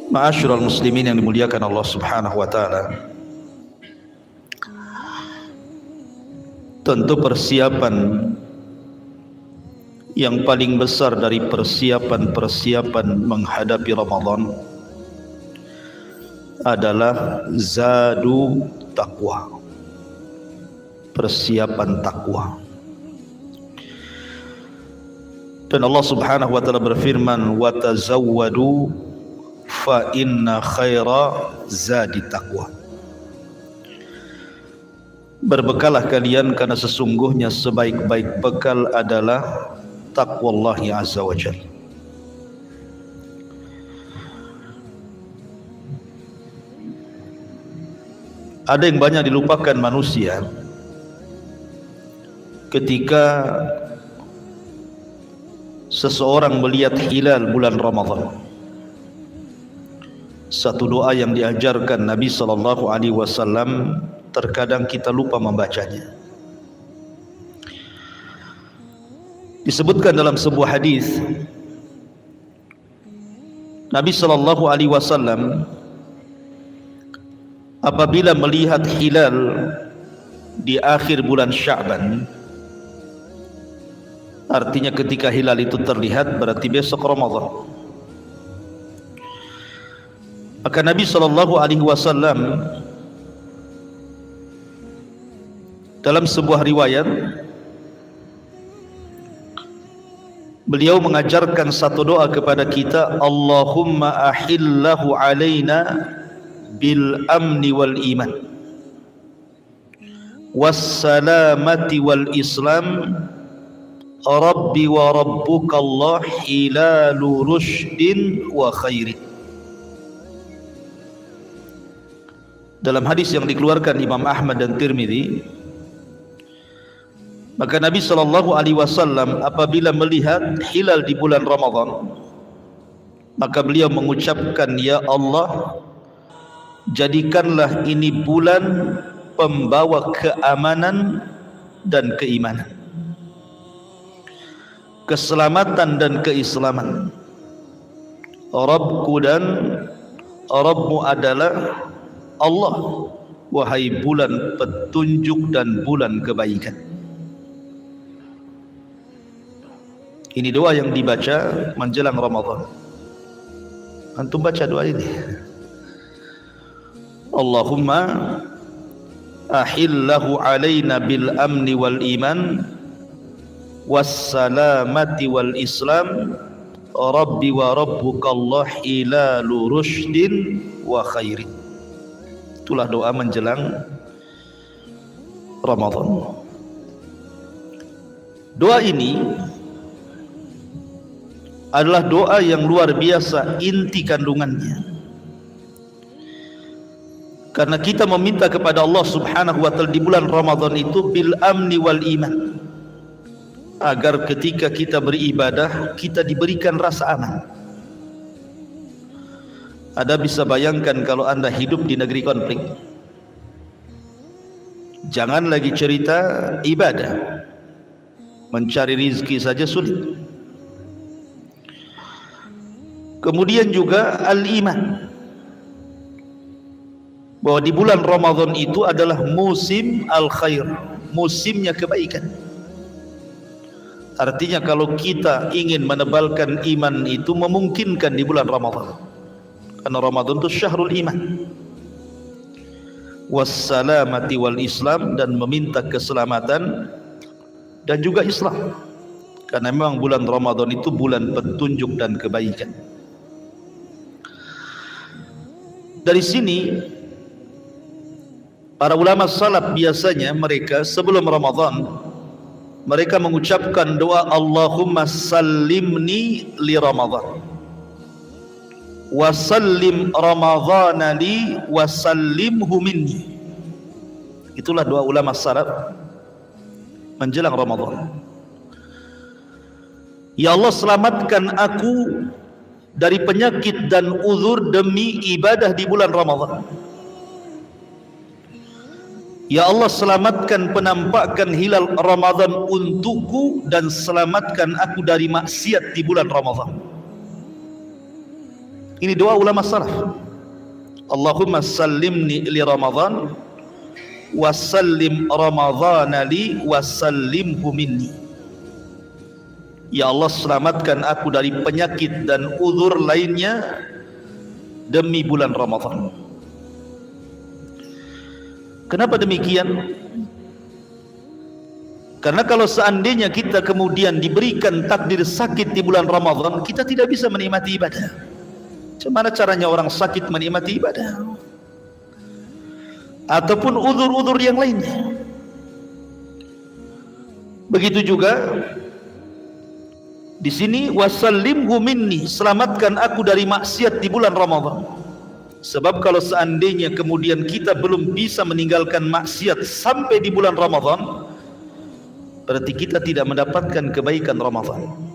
Ma'asyiral muslimin yang dimuliakan Allah Subhanahu wa taala. Tentu persiapan yang paling besar dari persiapan menghadapi Ramadan adalah zadu taqwa. Persiapan takwa. Dan Allah Subhanahu wa taala berfirman, "Wa tazawwadu fa inna khaira zadi taqwa." Berbekalah kalian karena sesungguhnya sebaik-baik bekal adalah taqwallahi azza wa jalla. Ada yang banyak dilupakan manusia ketika seseorang melihat hilal bulan Ramadan. Satu doa yang diajarkan Nabi sallallahu alaihi wasallam terkadang kita lupa membacanya. Disebutkan dalam sebuah hadis, Nabi sallallahu alaihi wasallam apabila melihat hilal di akhir bulan Sya'ban, artinya ketika hilal itu terlihat berarti besok Ramadan, maka Nabi sallallahu alaihi wasallam dalam sebuah riwayat beliau mengajarkan satu doa kepada kita, Allahumma ahillahu alaina bil amni wal iman wassalamati wal islam Rabbi wa rabbuka Allah hilalu rushdin wa khairin. Dalam hadis yang dikeluarkan Imam Ahmad dan Tirmidzi, maka Nabi sallallahu alaihi wasallam apabila melihat hilal di bulan Ramadan, maka beliau mengucapkan, ya Allah, jadikanlah ini bulan pembawa keamanan dan keimanan, keselamatan dan keislaman. Rabbku dan Rabbmu adalah Allah, wahai bulan petunjuk dan bulan kebaikan. Ini doa yang dibaca menjelang Ramadan. Antum baca doa ini, Allahumma ahillahu alaina bil amni wal iman wassalamati wal islam Rabbi wa rabbuka Allah hilalu rushdin wa khairin. Itulah doa menjelang Ramadan. Doa ini adalah doa yang luar biasa inti kandungannya, karena kita meminta kepada Allah Subhanahu wa taala di bulan Ramadan itu bil amni wal iman, agar ketika kita beribadah kita diberikan rasa aman. Anda bisa bayangkan kalau Anda hidup di negeri konflik, jangan lagi cerita ibadah, mencari rizki saja sulit. Kemudian juga al-iman, bahwa di bulan Ramadan itu adalah musim al-khair, musimnya kebaikan. Artinya kalau kita ingin menebalkan iman itu memungkinkan di bulan Ramadan, karena Ramadan itu syahrul iman wassalamati wal islam, dan meminta keselamatan dan juga Islam, karena memang bulan Ramadan itu bulan petunjuk dan kebaikan. Dari sini para ulama salaf biasanya mereka sebelum Ramadan mereka mengucapkan doa Allahumma sallimni li Ramadan wa sallim Ramadhana li wa sallimhu minni. Itulah doa ulama salaf menjelang Ramadan. Ya Allah, selamatkan aku dari penyakit dan uzur demi ibadah di bulan Ramadan. Ya Allah, selamatkan penampakan hilal Ramadan untukku dan selamatkan aku dari maksiat di bulan Ramadan. Ini doa ulama salaf. Allahumma sallimni li Ramadan wa sallim Ramadhana li wa sallimhu minni. Ya Allah, selamatkan aku dari penyakit dan uzur lainnya demi bulan Ramadan. Kenapa demikian? Karena kalau seandainya kita kemudian diberikan takdir sakit di bulan Ramadan, kita tidak bisa menikmati ibadah. Bagaimana caranya orang sakit menikmati ibadah? Ataupun uzur-uzur yang lainnya. Begitu juga di sini, wasallimhu minni, selamatkan aku dari maksiat di bulan Ramadan. Sebab kalau seandainya kemudian kita belum bisa meninggalkan maksiat sampai di bulan Ramadan, berarti kita tidak mendapatkan kebaikan Ramadan.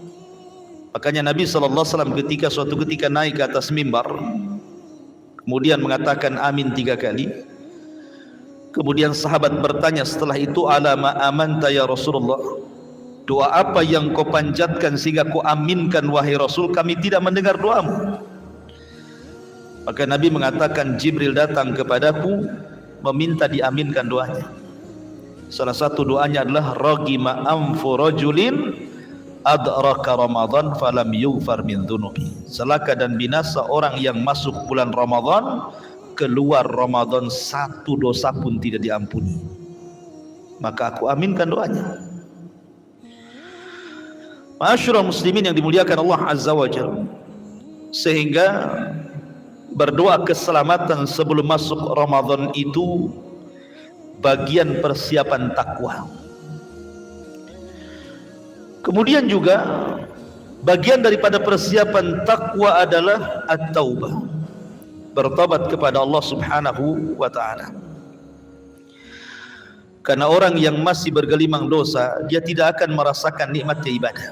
Makanya Nabi SAW ketika suatu ketika naik ke atas mimbar, kemudian mengatakan amin 3 kali. Kemudian sahabat bertanya setelah itu, ala ma amanta ya Rasulullah, doa apa yang kau panjatkan sehingga kau aminkan wahai Rasul? Kami tidak mendengar doamu. Maka Nabi mengatakan, Jibril datang kepadaku meminta diaminkan doanya. Salah satu doanya adalah ragima anfu rajulin adraka Ramadan falam yughfar min dhunubi. Celaka dan binasa orang yang masuk bulan Ramadan, keluar Ramadan satu dosa pun tidak diampuni. Maka aku aminkan doanya. Ma'asyiral muslimin yang dimuliakan Allah Azza wa Jalla, sehingga berdoa keselamatan sebelum masuk Ramadan itu bagian persiapan takwa. Kemudian juga bagian daripada persiapan takwa adalah at-taubah, bertobat kepada Allah Subhanahu wa ta'ala. Karena orang yang masih bergelimang dosa, dia tidak akan merasakan nikmatnya ibadah.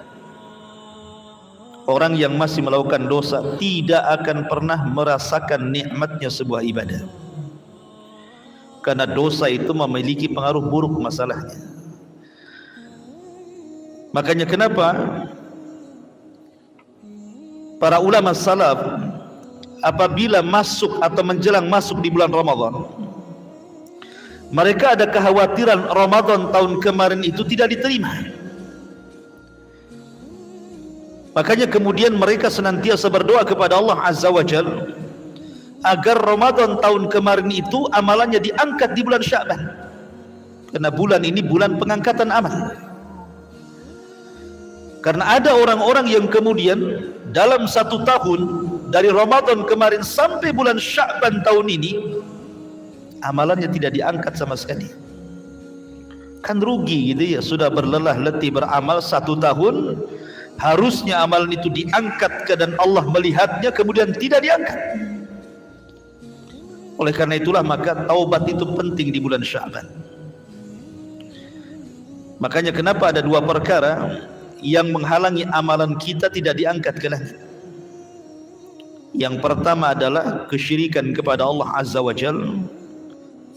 Orang yang masih melakukan dosa tidak akan pernah merasakan nikmatnya sebuah ibadah. Karena dosa itu memiliki pengaruh buruk masalahnya. Makanya kenapa para ulama salaf apabila masuk atau menjelang masuk di bulan Ramadan, mereka ada kekhawatiran Ramadan tahun kemarin itu tidak diterima. Makanya kemudian mereka senantiasa berdoa kepada Allah Azza wa Jalla agar Ramadan tahun kemarin itu amalannya diangkat di bulan Sya'ban. Karena bulan ini bulan pengangkatan amal. Karena ada orang-orang yang kemudian dalam 1 tahun dari Ramadan kemarin sampai bulan Sya'ban tahun ini, amalannya tidak diangkat sama sekali. Kan rugi gitu ya, sudah berlelah letih beramal 1 tahun, harusnya amalan itu diangkat dan Allah melihatnya, kemudian tidak diangkat. Oleh karena itulah maka taubat itu penting di bulan Sya'ban. Makanya kenapa ada 2 perkara yang menghalangi amalan kita tidak diangkat ke langit. Yang pertama adalah kesyirikan kepada Allah Azza wa Jalla.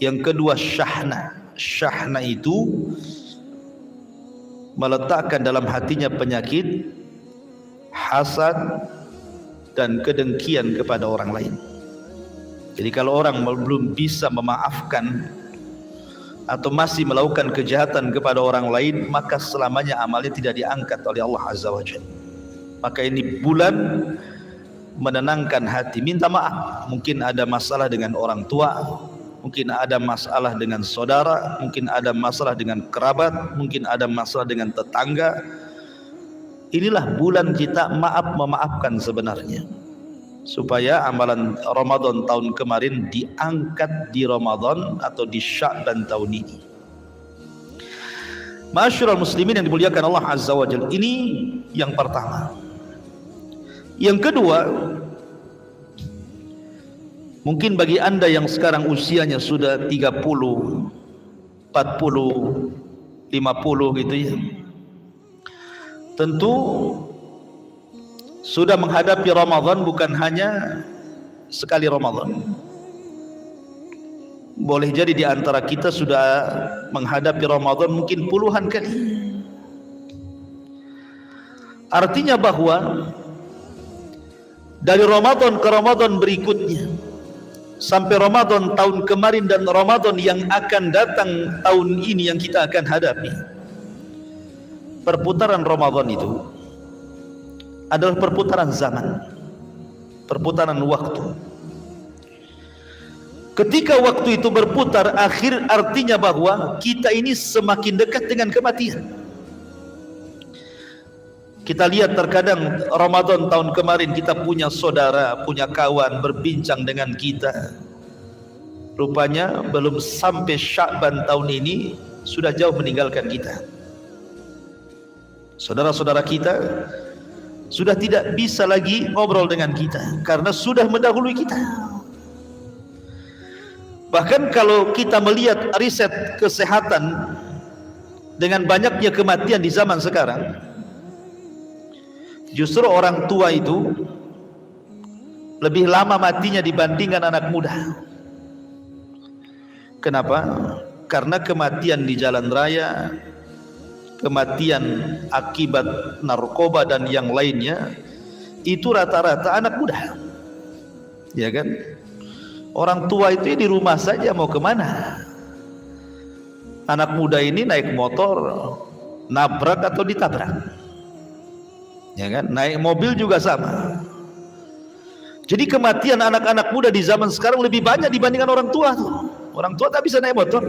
Yang kedua syahna. Syahna itu meletakkan dalam hatinya penyakit hasad dan kedengkian kepada orang lain. Jadi kalau orang belum bisa memaafkan atau masih melakukan kejahatan kepada orang lain, maka selamanya amalnya tidak diangkat oleh Allah Azza wa Jalla. Maka ini bulan menenangkan hati, minta maaf. Mungkin ada masalah dengan orang tua, mungkin ada masalah dengan saudara, mungkin ada masalah dengan kerabat, mungkin ada masalah dengan tetangga. Inilah bulan kita memaafkan sebenarnya, supaya amalan Ramadan tahun kemarin diangkat di Ramadan atau di Sya'ban tahun ini. Ma'asyiral muslimin yang dimuliakan Allah Azza wa Jalla, ini yang pertama. Yang kedua, mungkin bagi anda yang sekarang usianya sudah 30, 40, 50 gitu ya, tentu sudah menghadapi Ramadan bukan hanya sekali Ramadan. Boleh jadi di antara kita sudah menghadapi Ramadan mungkin puluhan kali. Artinya bahwa dari Ramadan ke Ramadan berikutnya, sampai Ramadan tahun kemarin dan Ramadan yang akan datang tahun ini yang kita akan hadapi. Perputaran Ramadan itu adalah perputaran zaman, perputaran waktu. Ketika waktu itu berputar, artinya bahwa kita ini semakin dekat dengan kematian. Kita lihat terkadang Ramadan tahun kemarin kita punya saudara, punya kawan berbincang dengan kita. Rupanya belum sampai Sya'ban tahun ini sudah jauh meninggalkan kita. Saudara-saudara kita sudah tidak bisa lagi ngobrol dengan kita karena sudah mendahului kita. Bahkan kalau kita melihat riset kesehatan dengan banyaknya kematian di zaman sekarang, justru orang tua itu lebih lama matinya dibandingkan anak muda. Kenapa? Karena kematian di jalan raya, kematian akibat narkoba dan yang lainnya, itu rata-rata anak muda. Ya kan? Orang tua itu di rumah saja mau kemana? Anak muda ini naik motor, nabrak atau ditabrak. Ya kan? Naik mobil juga sama. Jadi kematian anak-anak muda di zaman sekarang lebih banyak dibandingkan orang tua tuh. Orang tua tak bisa naik motor.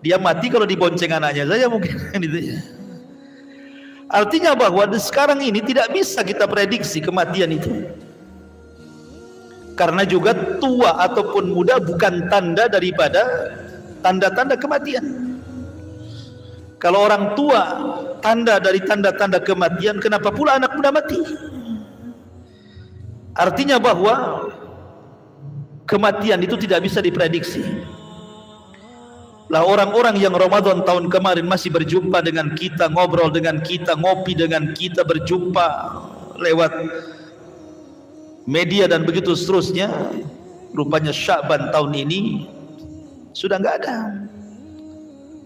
Dia mati kalau dibonceng anaknya saja mungkin. Artinya bahwa sekarang ini tidak bisa kita prediksi kematian itu. Karena juga tua ataupun muda bukan tanda daripada tanda-tanda kematian. Kalau orang tua tanda dari tanda-tanda kematian, kenapa pula anak muda mati? Artinya bahwa kematian itu tidak bisa diprediksi. Lah orang-orang yang Ramadan tahun kemarin masih berjumpa dengan kita, ngobrol dengan kita, ngopi dengan kita, berjumpa lewat media dan begitu seterusnya, rupanya Sya'ban tahun ini sudah enggak ada.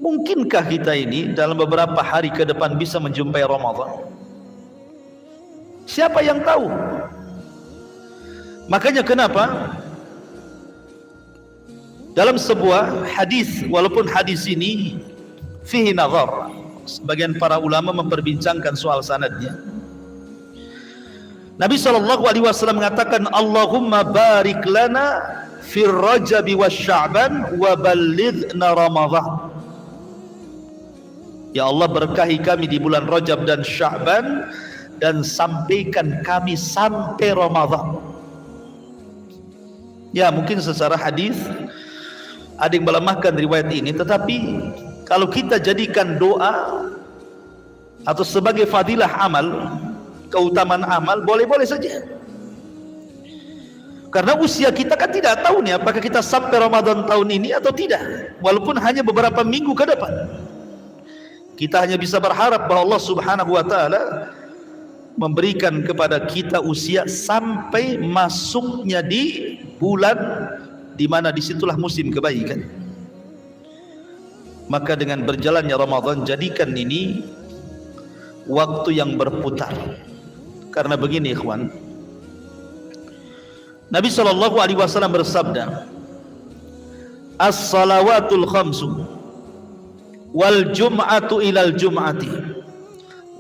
Mungkinkah kita ini dalam beberapa hari ke depan bisa menjumpai Ramadan? Siapa yang tahu? Makanya kenapa dalam sebuah hadis, walaupun hadis ini fihi nazar, sebagian para ulama memperbincangkan soal sanadnya. Nabi SAW mengatakan, Allahumma barik lana fir Rajab wa Sya'ban wa ballighna Ramadan. Ya Allah, berkahi kami di bulan Rajab dan Sya'ban dan sampaikan kami sampai Ramadan. Ya, mungkin secara hadis ada yang melemahkan riwayat ini, tetapi kalau kita jadikan doa atau sebagai fadilah amal, keutamaan amal, boleh-boleh saja. Karena usia kita kan tidak tahu nih apakah kita sampai Ramadan tahun ini atau tidak, walaupun hanya beberapa minggu ke depan. Kita hanya bisa berharap bahwa Allah Subhanahu wa taala memberikan kepada kita usia sampai masuknya di bulan di mana disitulah musim kebaikan. Maka dengan berjalannya Ramadan, jadikan ini waktu yang berputar. Karena begini ikhwan, Nabi SAW bersabda, as-salawatul khamsu wal jum'atu ilal jum'ati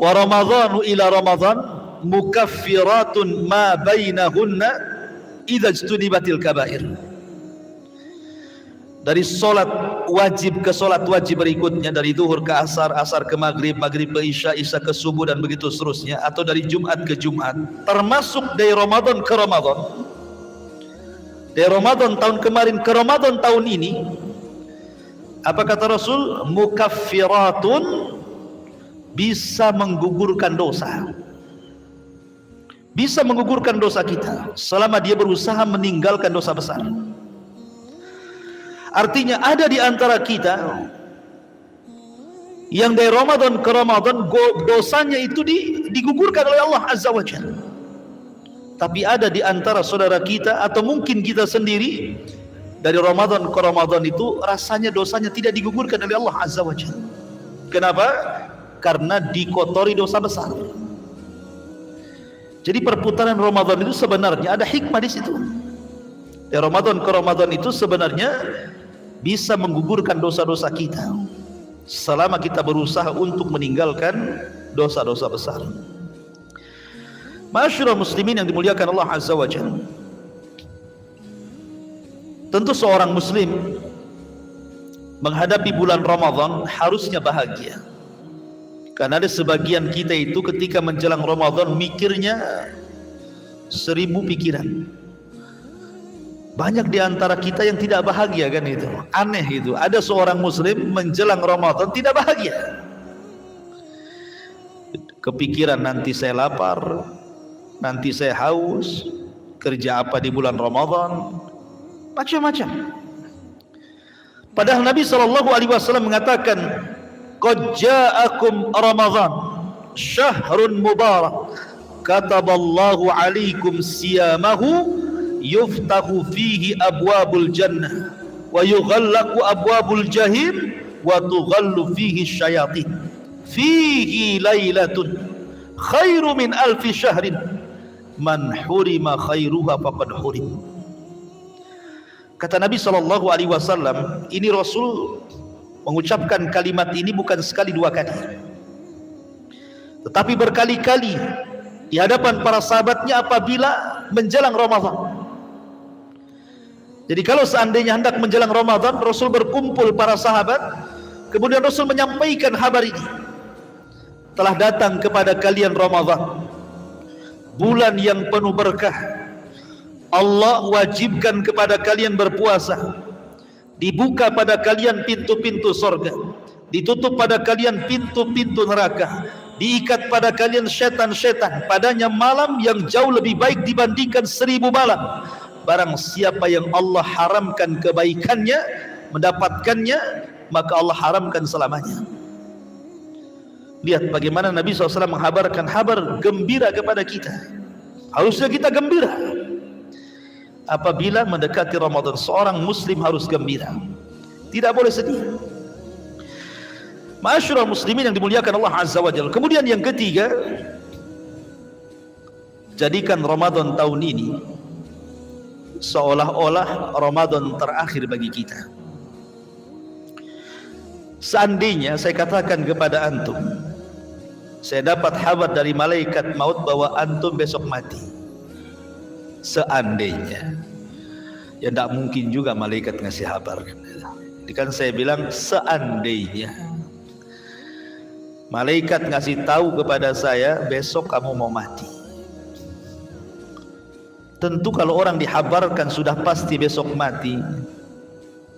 wa ramadhanu ila ramadhan mukaffiratun ma bainahunna idza ijtunibatil kabair. Dari solat wajib ke solat wajib berikutnya, dari zuhur ke asar, asar ke maghrib, maghrib ke isya, isya ke subuh dan begitu seterusnya, atau dari Jumat ke Jumat, termasuk dari Ramadan ke Ramadan, dari Ramadan tahun kemarin ke Ramadan tahun ini. Apa kata Rasul? Mukaffiratun, bisa menggugurkan dosa, bisa menggugurkan dosa kita selama dia berusaha meninggalkan dosa besar. Artinya ada di antara kita yang dari Ramadan ke Ramadan dosanya itu digugurkan oleh Allah Azza wa Jalla. Tapi ada di antara saudara kita atau mungkin kita sendiri, dari Ramadan ke Ramadan itu rasanya dosanya tidak digugurkan oleh Allah Azza wa Jalla. Kenapa? Karena dikotori dosa besar. Jadi perputaran Ramadan itu sebenarnya ada hikmah di situ. Dari Ramadan ke Ramadan itu sebenarnya bisa menggugurkan dosa-dosa kita selama kita berusaha untuk meninggalkan dosa-dosa besar. Ma'asyiral muslimin yang dimuliakan Allah Azza wa Jalla, tentu seorang muslim menghadapi bulan Ramadan harusnya bahagia. Karena ada sebagian kita itu ketika menjelang Ramadan mikirnya 1000 pikiran. Banyak di antara kita yang tidak bahagia kan itu. Aneh itu. Ada seorang muslim menjelang Ramadan tidak bahagia. Kepikiran nanti saya lapar, nanti saya haus, kerja apa di bulan Ramadan, macam-macam. Padahal Nabi SAW mengatakan, qad ja'akum Ramadan syahrun mubarak kataballahu alaikum siyamahu yuftahu fihi abwabul jannah wa yughallaqu abwabul jahim wa tughallu fihi syayatin fihi lailatun khairu min alfi syahrin man hurima khairuha faqad hurim. Kata Nabi SAW, ini Rasul mengucapkan kalimat ini bukan sekali dua kali, tetapi berkali-kali di hadapan para sahabatnya apabila menjelang Ramadan. Jadi kalau seandainya hendak menjelang Ramadan, Rasul berkumpul para sahabat, kemudian Rasul menyampaikan kabar ini. Telah datang kepada kalian Ramadan, bulan yang penuh berkah. Allah wajibkan kepada kalian berpuasa. Dibuka pada kalian pintu-pintu surga, ditutup pada kalian pintu-pintu neraka, diikat pada kalian setan-setan, padanya malam yang jauh lebih baik dibandingkan 1000 malam. Barang siapa yang Allah haramkan kebaikannya, mendapatkannya, maka Allah haramkan selamanya. Lihat bagaimana Nabi SAW menghabarkan kabar gembira kepada kita. Harusnya kita gembira. Apabila mendekati Ramadan, seorang muslim harus gembira, tidak boleh sedih. Ma'asyiral muslimin yang dimuliakan Allah Azza wa Jalla. Kemudian yang ketiga, jadikan Ramadan tahun ini seolah-olah Ramadan terakhir bagi kita. Seandainya saya katakan kepada antum, saya dapat kabar dari malaikat maut bahwa antum besok mati. Seandainya, ya tidak mungkin juga malaikat ngasih kabar. Jadi kan saya bilang seandainya malaikat ngasih tahu kepada saya besok kamu mau mati. Tentu kalau orang dihabarkan sudah pasti besok mati,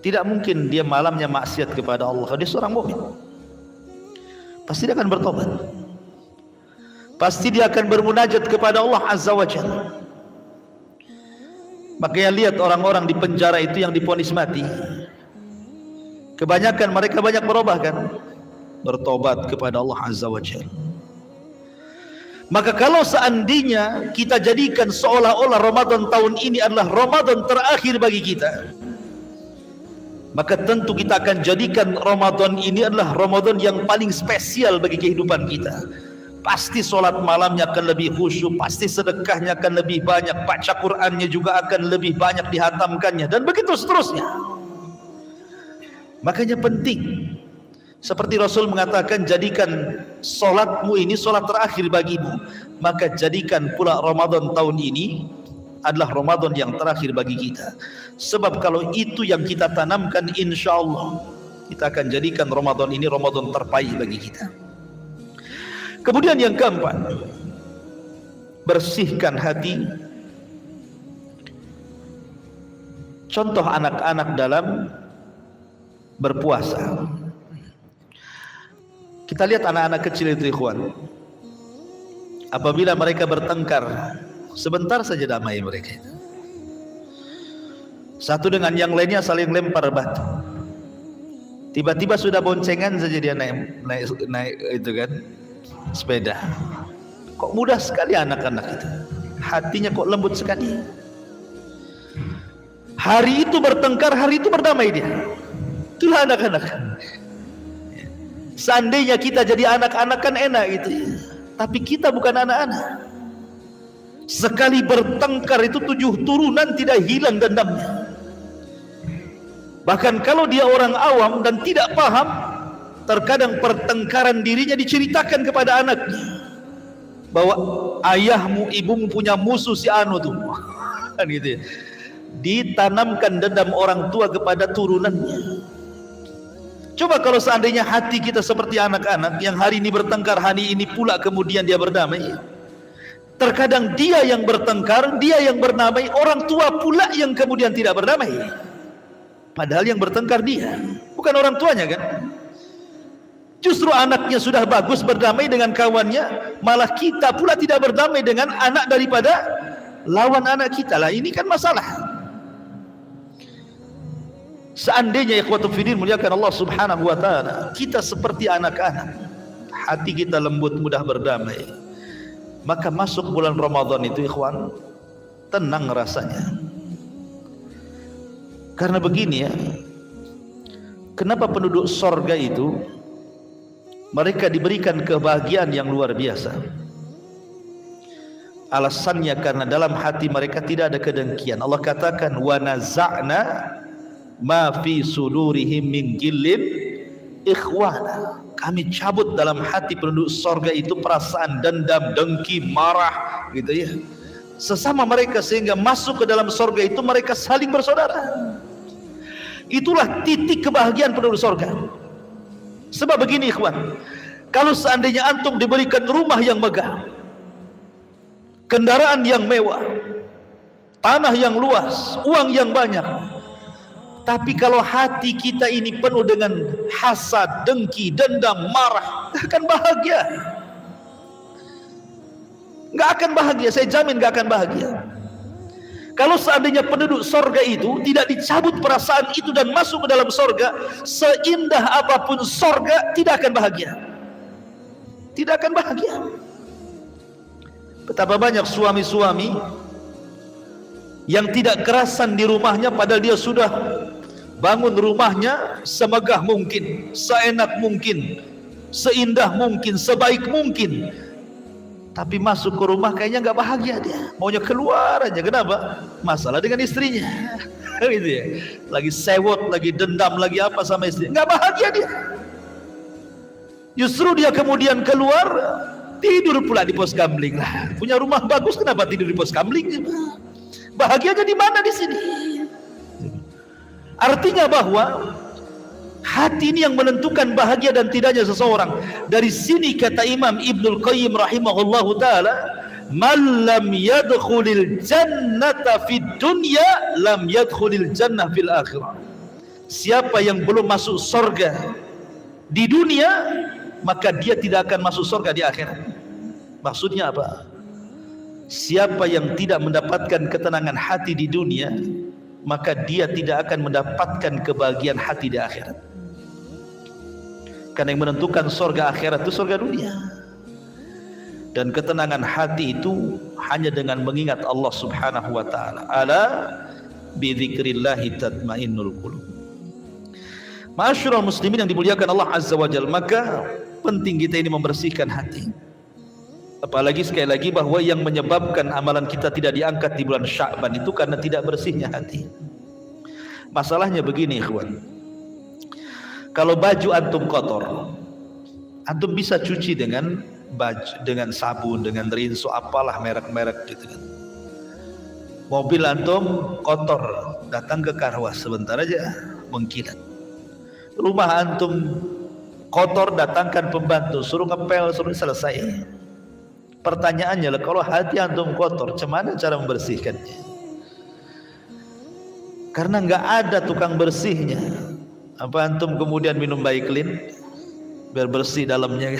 tidak mungkin dia malamnya maksiat kepada Allah. Dia seorang mukmin, pasti dia akan bertobat, pasti dia akan bermunajat kepada Allah Azza wa Jalla. Makanya lihat orang-orang di penjara itu yang divonis mati, kebanyakan mereka banyak berubah kan, bertobat kepada Allah Azza wa Jalla. Maka kalau seandainya kita jadikan seolah-olah Ramadan tahun ini adalah Ramadan terakhir bagi kita, maka tentu kita akan jadikan Ramadan ini adalah Ramadan yang paling spesial bagi kehidupan kita. Pasti solat malamnya akan lebih khusyuk, pasti sedekahnya akan lebih banyak, baca Qur'annya juga akan lebih banyak dihatamkannya, dan begitu seterusnya. Makanya penting, seperti Rasul mengatakan, jadikan solatmu ini solat terakhir bagimu, maka jadikan pula Ramadan tahun ini adalah Ramadan yang terakhir bagi kita. Sebab kalau itu yang kita tanamkan, insya Allah kita akan jadikan Ramadan ini Ramadan terbaik bagi kita. Kemudian yang keempat, bersihkan hati. Contoh anak-anak dalam berpuasa. Kita lihat anak-anak kecil itu, ikhwan, apabila mereka bertengkar, sebentar saja damai mereka itu. Satu dengan yang lainnya saling lempar batu. Tiba-tiba sudah boncengan saja dia naik itu kan, sepeda. Kok mudah sekali anak-anak itu, hatinya kok lembut sekali. Hari itu bertengkar, hari itu berdamai dia. Itulah anak-anak. Seandainya kita jadi anak-anak kan enak itu, tapi kita bukan anak-anak. Sekali bertengkar itu 7 turunan tidak hilang dendamnya. Bahkan kalau dia orang awam dan tidak paham, terkadang pertengkaran dirinya diceritakan kepada anaknya, bahwa ayahmu, ibumu punya musuh si anu tuh. Kan gitu ya. Ditanamkan dendam orang tua kepada turunannya. Coba kalau seandainya hati kita seperti anak-anak yang hari ini bertengkar, hari ini pula kemudian dia berdamai. Terkadang dia yang bertengkar, dia yang berdamai, orang tua pula yang kemudian tidak berdamai. Padahal yang bertengkar dia, bukan orang tuanya kan. Justru anaknya sudah bagus berdamai dengan kawannya, malah kita pula tidak berdamai dengan anak daripada lawan anak kita. Lah ini kan masalah. Seandainya ikhwatul fiddin muliakan Allah subhanahu wa ta'ala, kita seperti anak-anak, hati kita lembut, mudah berdamai, maka masuk bulan Ramadan itu ikhwan, tenang rasanya. Karena begini ya, kenapa penduduk sorga itu mereka diberikan kebahagiaan yang luar biasa? Alasannya karena dalam hati mereka tidak ada kedengkian. Allah katakan wa naza'na ma fi sudurihim min gillin ikhwana. Kami cabut dalam hati penduduk sorga itu perasaan dendam, dengki, marah gitu ya, sesama mereka, sehingga masuk ke dalam sorga itu mereka saling bersaudara. Itulah titik kebahagiaan penduduk sorga. Sebab begini ikhwan, kalau seandainya antum diberikan rumah yang megah, kendaraan yang mewah, tanah yang luas, uang yang banyak, tapi kalau hati kita ini penuh dengan hasad, dengki, dendam, marah, gak akan bahagia. Gak akan bahagia, saya jamin gak akan bahagia. Kalau seandainya penduduk sorga itu tidak dicabut perasaan itu dan masuk ke dalam sorga, seindah apapun sorga tidak akan bahagia. Tidak akan bahagia. Betapa banyak suami-suami yang tidak kerasan di rumahnya, padahal dia sudah bangun rumahnya semegah mungkin, seenak mungkin, seindah mungkin, sebaik mungkin, tapi masuk ke rumah kayaknya nggak bahagia dia, maunya keluar aja. Kenapa? Masalah dengan istrinya. Gitu ya. Lagi sewot, lagi dendam, lagi apa sama istri, nggak bahagia dia. Justru dia kemudian keluar, tidur pula di pos kamling lah. Punya rumah bagus, kenapa tidur di pos kamling? Bahagianya di mana di sini? Artinya bahwa hati ini yang menentukan bahagia dan tidaknya seseorang. Dari sini kata Imam Ibnul Qayyim rahimahullahu ta'ala, man lam yadkhulil jannata fid dunya lam yadkhulil jannah fil akhirah. Siapa yang belum masuk surga di dunia, maka dia tidak akan masuk surga di akhirat. Maksudnya apa? Siapa yang tidak mendapatkan ketenangan hati di dunia, maka dia tidak akan mendapatkan kebahagiaan hati di akhirat. Karena yang menentukan surga akhirat itu surga dunia. Dan ketenangan hati itu hanya dengan mengingat Allah subhanahu wa ta'ala. Ala bidzikrillahi tatmainnul qulub. Ma'asyiral muslimin yang dimuliakan Allah azza wa jalla, maka penting kita ini membersihkan hati. Apalagi sekali lagi bahwa yang menyebabkan amalan kita tidak diangkat di bulan Sya'ban itu karena tidak bersihnya hati. Masalahnya begini ikhwan, kalau baju antum kotor, antum bisa cuci dengan baju, dengan sabun, dengan rinso, apalah merek-merek gitu kan. Mobil antum kotor, datang ke karwas sebentar aja mengkilat. Rumah antum kotor, datangkan pembantu, suruh ngepel, suruh selesai. Pertanyaannya lah, kalau hati antum kotor, gimana cara membersihkannya? Karena nggak ada tukang bersihnya. Apa antum kemudian minum Baiklin biar bersih dalamnya?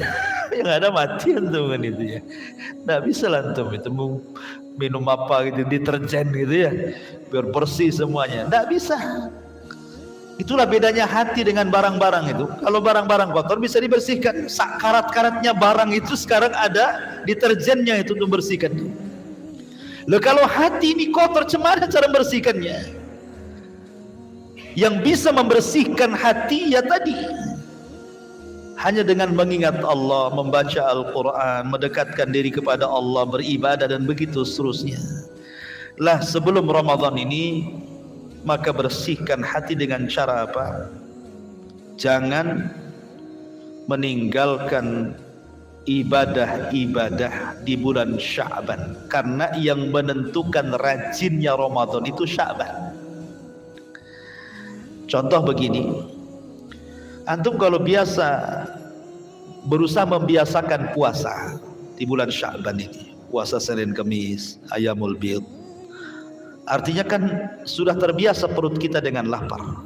Yang ada mati antum kan itu ya. Nggak bisa lah antum itu minum apa gitu, deterjen gitu ya, biar bersih semuanya. Nggak bisa. Itulah bedanya hati dengan barang-barang itu. Kalau barang-barang kotor bisa dibersihkan. Karat-karatnya barang itu sekarang ada deterjennya itu untuk membersihkan. Loh, kalau hati ini kotor, gimana cara membersihkannya? Yang bisa membersihkan hati ya tadi, hanya dengan mengingat Allah, membaca Al-Quran, mendekatkan diri kepada Allah, beribadah dan begitu seterusnya. Lah sebelum Ramadan ini, maka bersihkan hati dengan cara apa? Jangan meninggalkan ibadah-ibadah di bulan Sya'ban, karena yang menentukan rajinnya Ramadan itu Sya'ban. Contoh begini, antum kalau biasa berusaha membiasakan puasa di bulan Sya'ban ini, puasa Senin Kamis, Ayyamul Bid, artinya kan sudah terbiasa perut kita dengan lapar,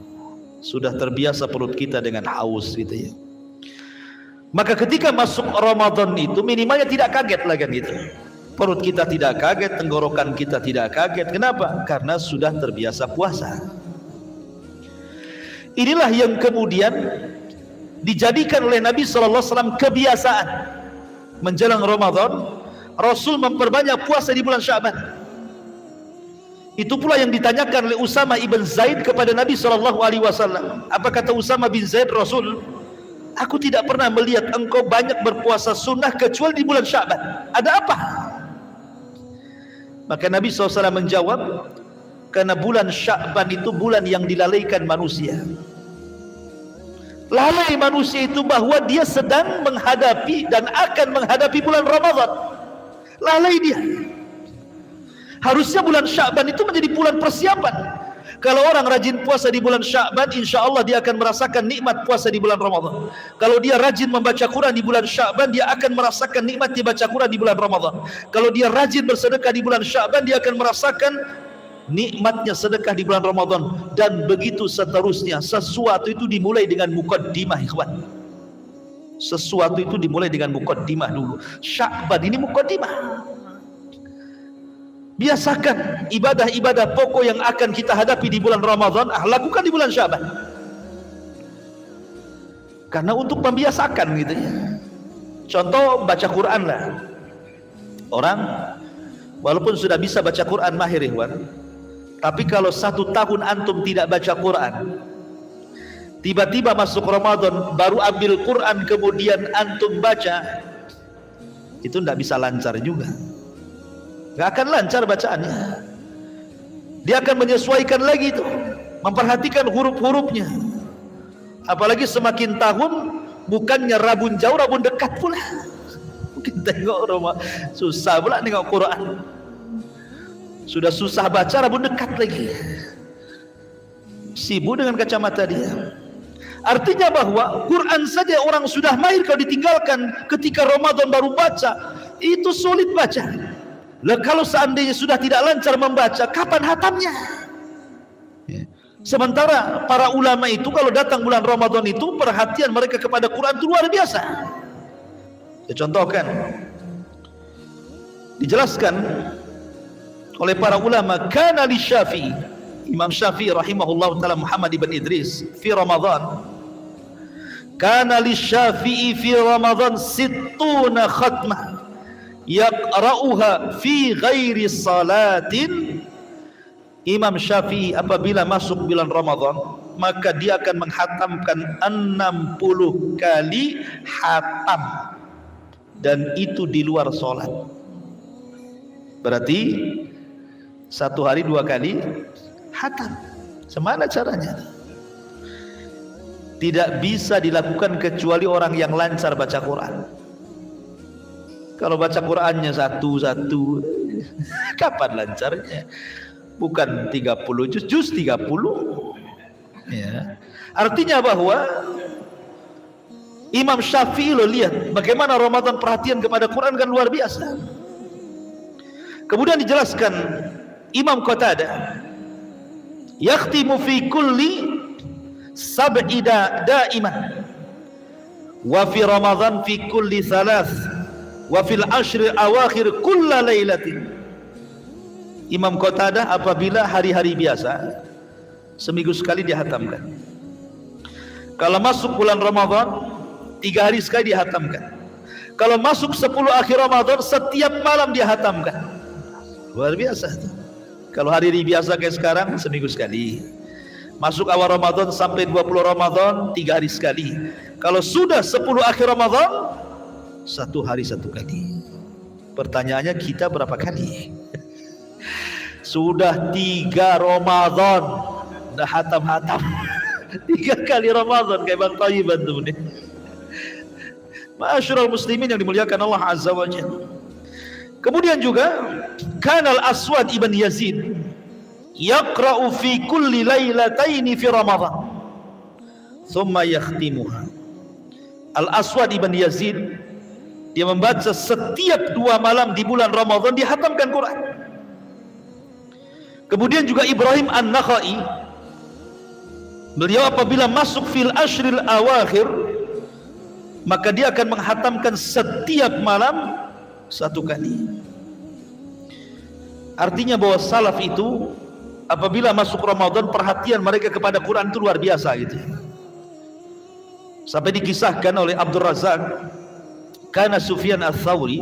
sudah terbiasa perut kita dengan haus gitu ya. Maka ketika masuk Ramadan itu minimalnya tidak kaget lah kan gitu. Perut kita tidak kaget, tenggorokan kita tidak kaget. Kenapa? Karena sudah terbiasa puasa. Inilah yang kemudian dijadikan oleh Nabi SAW kebiasaan. Menjelang Ramadan, Rasul memperbanyak puasa di bulan Sya'ban. Itu pula yang ditanyakan oleh Usama ibn Zaid kepada Nabi SAW. Apa kata Usama bin Zaid? Rasul, aku tidak pernah melihat engkau banyak berpuasa sunnah kecuali di bulan Sya'ban. Ada apa? Maka Nabi SAW menjawab, karena bulan Sya'ban itu bulan yang dilalaikan manusia. Lalai manusia itu bahwa dia sedang menghadapi dan akan menghadapi bulan Ramadan. Lalai dia. Harusnya bulan Sya'ban itu menjadi bulan persiapan. Kalau orang rajin puasa di bulan Sya'ban, insya Allah dia akan merasakan nikmat puasa di bulan Ramadan. Kalau dia rajin membaca Quran di bulan Sya'ban, dia akan merasakan nikmat dia baca Quran di bulan Ramadan. Kalau dia rajin bersedekah di bulan Sya'ban, dia akan merasakan nikmatnya sedekah di bulan Ramadan. Dan begitu seterusnya. Sesuatu itu dimulai dengan mukaddimah, ikhwan. Sesuatu itu dimulai dengan mukaddimah dulu. Sya'ban ini mukaddimah. Biasakan ibadah-ibadah pokok yang akan kita hadapi di bulan Ramadan, lakukan di bulan Sya'ban. Karena untuk membiasakan gitu ya. Contoh baca Quran lah. Orang walaupun sudah bisa baca Quran mahir ikhwan, tapi kalau 1 tahun antum tidak baca Quran, tiba-tiba masuk Ramadan baru ambil Quran kemudian antum baca, itu tidak bisa lancar juga. Gak akan lancar bacaannya. Dia akan menyesuaikan lagi itu, memperhatikan huruf-hurufnya. Apalagi semakin tahun, bukannya rabun jauh, rabun dekat pula. Mungkin tengok rumah susah pula tengok Quran. Sudah susah baca, rabun dekat lagi. Sibuk dengan kacamata dia. Artinya bahwa Quran saja orang sudah mahir, kalau ditinggalkan ketika Ramadan baru baca, itu sulit baca. Lah kalau seandainya sudah tidak lancar membaca, kapan hatamnya? Sementara para ulama itu kalau datang bulan Ramadan itu perhatian mereka kepada Quran itu luar biasa. Saya contohkan, dijelaskan oleh para ulama, kana li Syafi'i, Imam Syafi'i rahimahullah taala Muhammad ibn Idris fi Ramadan, kana li Syafi'i fi Ramadan 60 khatmah yaqra'uha fi ghairi salatin. Imam Syafi'i apabila masuk bulan Ramadan, maka dia akan menghatamkan 60 kali hatam, dan itu di luar sholat. Berarti 1 hari 2 kali hatam. Semana caranya? Tidak bisa dilakukan kecuali orang yang lancar baca Quran. Kalau baca Qurannya satu-satu, kapan lancarnya? Bukan 30 juz 30 ya. Artinya bahwa Imam Syafi'i, lo lihat bagaimana Ramadan perhatian kepada Quran kan luar biasa. Kemudian dijelaskan Imam Qatadah, yakhtimu fi kulli sab'i da'iman wa fi Ramadan fi kulli thalath wa fil ashri awakhir kulla lailatin. Imam Qatadah apabila hari-hari biasa seminggu sekali dihatamkan. Kalau masuk bulan Ramadan 3 hari sekali dihatamkan. Kalau masuk 10 akhir Ramadan setiap malam dihatamkan. Luar biasa. Kalau hari-hari biasa kayak sekarang seminggu sekali. Masuk awal Ramadan sampai 20 Ramadan 3 hari sekali. Kalau sudah 10 akhir Ramadan 1 hari 1 kali. Pertanyaannya kita berapa kali? Sudah 3 Ramadan dah hatam-hatam 3 kali Ramadan kayak Bang Thayyiban tuh nih. Ma'asyiral muslimin yang dimuliakan Allah Azza wa Jalla. Kemudian juga Kanal Aswad ibn Yazid yaqra'u fi kulli lailataini fi Ramadan thumma yakhtimuha. Al-Aswad ibn Yazid dia membaca setiap 2 malam di bulan Ramadan dia hatamkan Quran. Kemudian juga Ibrahim An-Nakhai, beliau apabila masuk fil ashril awakhir maka dia akan menghatamkan setiap malam 1 kali. Artinya bahwa salaf itu apabila masuk Ramadan perhatian mereka kepada Quran itu luar biasa gitu. Sampai dikisahkan oleh Abdul Razak, kana Sufyan al-Thawri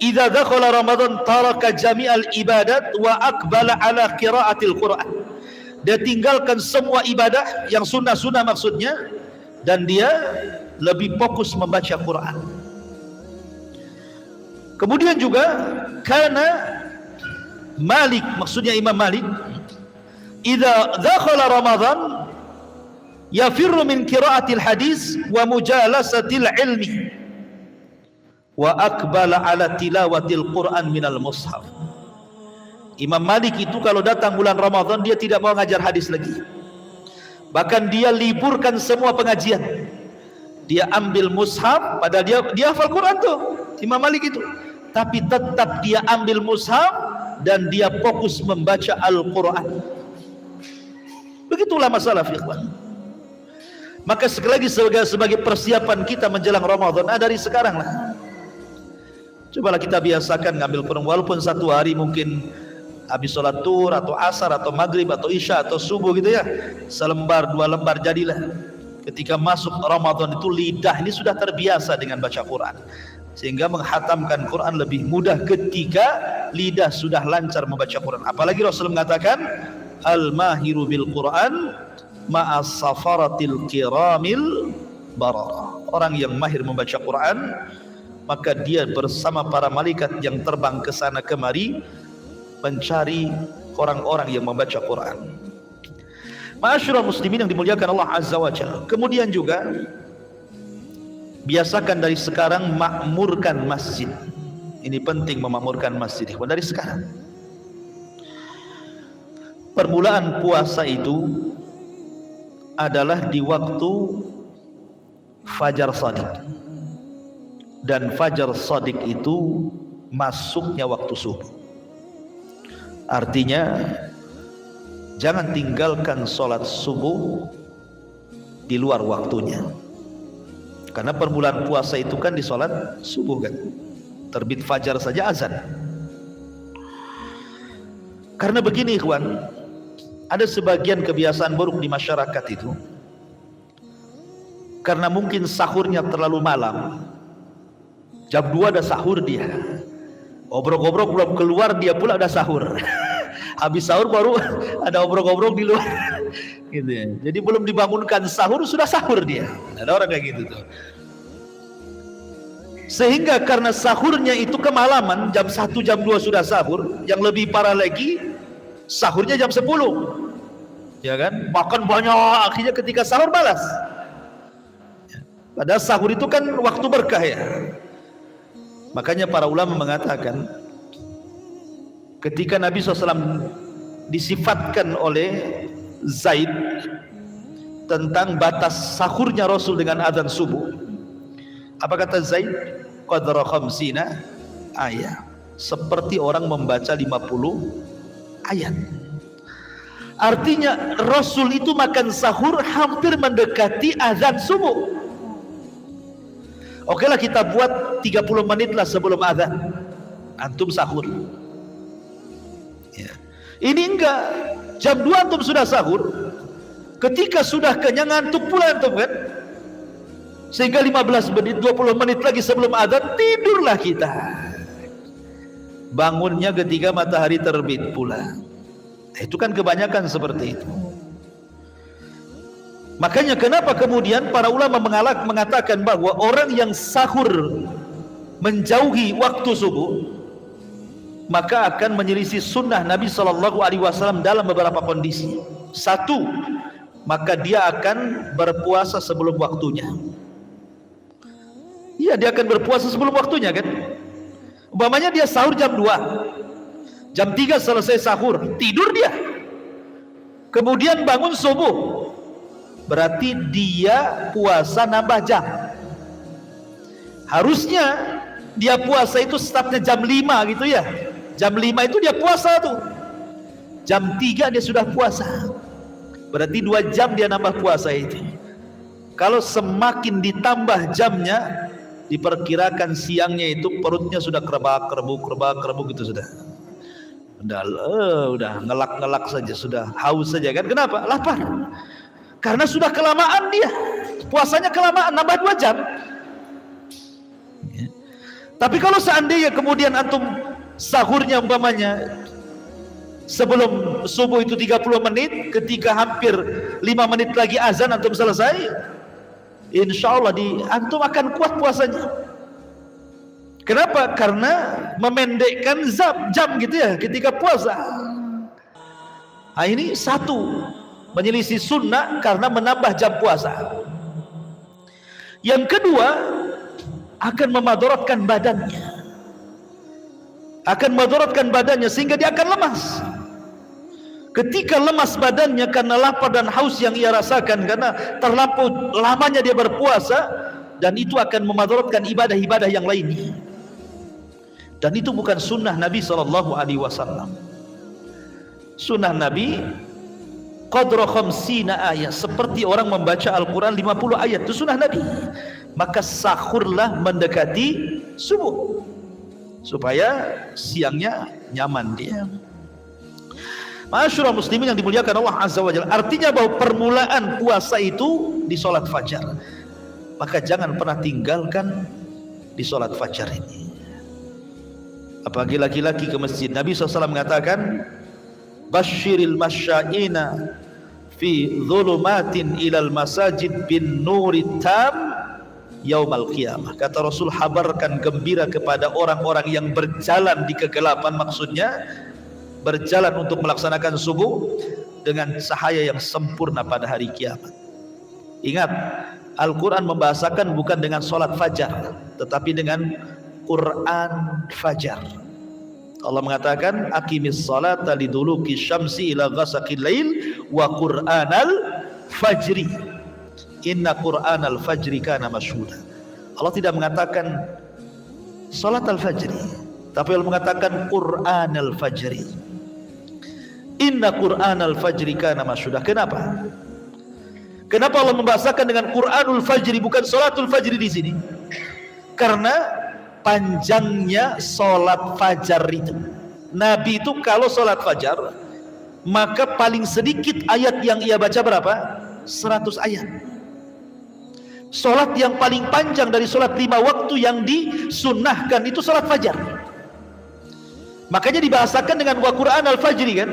idza dakhala Ramadan taraka jami'al ibadat wa aqbala ala qiraatil Quran. Dia tinggalkan semua ibadah yang sunnah-sunnah maksudnya dan dia lebih fokus membaca Quran. Kemudian juga kana Malik, maksudnya Imam Malik, idza dakhala Ramadan yafirru min qiraatil hadis wa mujalasatil ilmi wa aqbala ala tilawatil Quran minal mushaf. Imam Malik itu kalau datang bulan Ramadan dia tidak mau ngajar hadis lagi. Bahkan dia liburkan semua pengajian. Dia ambil mushaf, padahal dia hafal Quran tuh Imam Malik itu. Tapi tetap dia ambil mushaf dan dia fokus membaca Al-Quran. Begitulah masalah ikhwan. Maka sekali lagi sebagai persiapan kita menjelang Ramadan, dari sekarang lah. Cobalah kita biasakan ngambil Quran, walaupun 1 hari mungkin habis sholat tur atau asar atau maghrib atau isya atau subuh gitu ya, selembar 2 lembar jadilah. Ketika masuk Ramadan itu lidah ini sudah terbiasa dengan baca Quran, sehingga menghatamkan Quran lebih mudah ketika lidah sudah lancar membaca Quran. Apalagi Rasul mengatakan al-mahiru bil Quran ma'as safaratil kiramil bararah. Orang yang mahir membaca Quran maka dia bersama para malaikat yang terbang ke sana kemari mencari orang-orang yang membaca Quran. Ma'asyiral muslimin yang dimuliakan Allah Azza wa Jalla. Kemudian juga biasakan dari sekarang makmurkan masjid. Ini penting memakmurkan masjid dari sekarang. Permulaan puasa itu adalah di waktu fajar shadiq, dan fajar shadiq itu masuknya waktu subuh. Artinya jangan tinggalkan sholat subuh di luar waktunya, karena permulaan puasa itu kan di sholat subuh kan, terbit fajar saja azan. Karena begini ikhwan, ada sebagian kebiasaan buruk di masyarakat itu, karena mungkin sahurnya terlalu malam, jam 2 ada sahur dia, obrok-obrok belum keluar dia pula udah sahur. Habis sahur baru ada obrok-obrok di luar gitu ya. Jadi belum dibangunkan sahur sudah sahur dia. Ada orang kayak gitu tuh. Sehingga karena sahurnya itu kemalaman, jam 1 jam 2 sudah sahur. Yang lebih parah lagi sahurnya jam 10, ya kan, makan banyak, akhirnya ketika sahur balas. Padahal sahur itu kan waktu berkah ya. Makanya para ulama mengatakan ketika Nabi SAW disifatkan oleh Zaid tentang batas sahurnya Rasul dengan azan subuh, apa kata Zaid? Qadra khamsina ayat, seperti orang membaca 50 ayat. Artinya Rasul itu makan sahur hampir mendekati azan subuh. Oke lah kita buat 30 menit lah sebelum azan antum sahur ya. Ini enggak, jam 2 antum sudah sahur, ketika sudah kenyang ngantuk pula antum kan, sehingga 15 menit 20 menit lagi sebelum azan tidurlah kita, bangunnya ketika matahari terbit pula. Itu kan kebanyakan seperti itu. Makanya kenapa kemudian para ulama mengatakan bahwa orang yang sahur menjauhi waktu subuh maka akan menyelisih sunnah Nabi SAW dalam beberapa kondisi. Satu, maka dia akan berpuasa sebelum waktunya. Iya, dia akan berpuasa sebelum waktunya kan. Umpamanya dia sahur jam 2, jam 3 selesai sahur, tidur dia, kemudian bangun subuh, berarti dia puasa nambah jam. Harusnya dia puasa itu startnya jam 5 gitu ya. Jam 5 itu dia puasa tuh, jam 3 dia sudah puasa, berarti 2 jam dia nambah puasa itu. Kalau semakin ditambah jamnya, diperkirakan siangnya itu perutnya sudah kerebak gitu sudah. Udah ngelak saja, sudah haus saja kan. Kenapa? Lapar. Karena sudah kelamaan dia puasanya, kelamaan, nambah 2 jam. Tapi kalau seandainya kemudian antum sahurnya umpamanya sebelum subuh itu 30 menit, ketika hampir 5 menit lagi azan antum selesai, insya Allah antum akan kuat puasanya. Kenapa? Karena memendekkan jam gitu ya ketika puasa. Nah, ini satu, menyelisih sunnah karena menambah jam puasa. Yang kedua, akan memadaratkan badannya. Akan memadaratkan badannya sehingga dia akan lemas. Ketika lemas badannya karena lapar dan haus yang ia rasakan karena terlampau lamanya dia berpuasa, dan itu akan memadaratkan ibadah-ibadah yang lainnya. Dan itu bukan sunnah Nabi SAW. Sunnah Nabi qadra khamsina ayat, seperti orang membaca Al-Quran 50 ayat, itu sunnah Nabi. Maka sahurlah mendekati subuh supaya siangnya nyaman dia. Ma'asyiral muslimin yang dimuliakan Allah Azza wa Jalla, artinya bahwa permulaan puasa itu di sholat fajar. Maka jangan pernah tinggalkan di sholat fajar ini. Apalagi laki-laki ke masjid. Nabi SAW mengatakan, Basyiril masya'ina fi dhulumatin ilal masajid bin nuri tam yaumal qiyamah. Kata Rasul, habarkan gembira kepada orang-orang yang berjalan di kegelapan, maksudnya berjalan untuk melaksanakan subuh dengan cahaya yang sempurna pada hari kiamat. Ingat, Al-Quran membahasakan bukan dengan sholat fajar, tetapi dengan Quran fajar. Allah mengatakan, aqimis salata liduluki syamsi ila ghasaqil lail wa Qur'anal fajri inna Qur'anal fajri kana mashhuda. Allah tidak mengatakan salat al-fajri, tapi Allah mengatakan Qur'anal fajri. Inna Qur'anal fajri kana mashhuda. Kenapa? Kenapa Allah membahasakan dengan Qur'anul fajri bukan salatul fajri di sini? Karena panjangnya solat fajar itu. Nabi itu kalau solat fajar, maka paling sedikit ayat yang ia baca berapa? 100 ayat. Solat yang paling panjang dari solat 5 waktu yang disunnahkan itu solat fajar. Makanya dibahasakan dengan wa Qur'an al-fajri kan?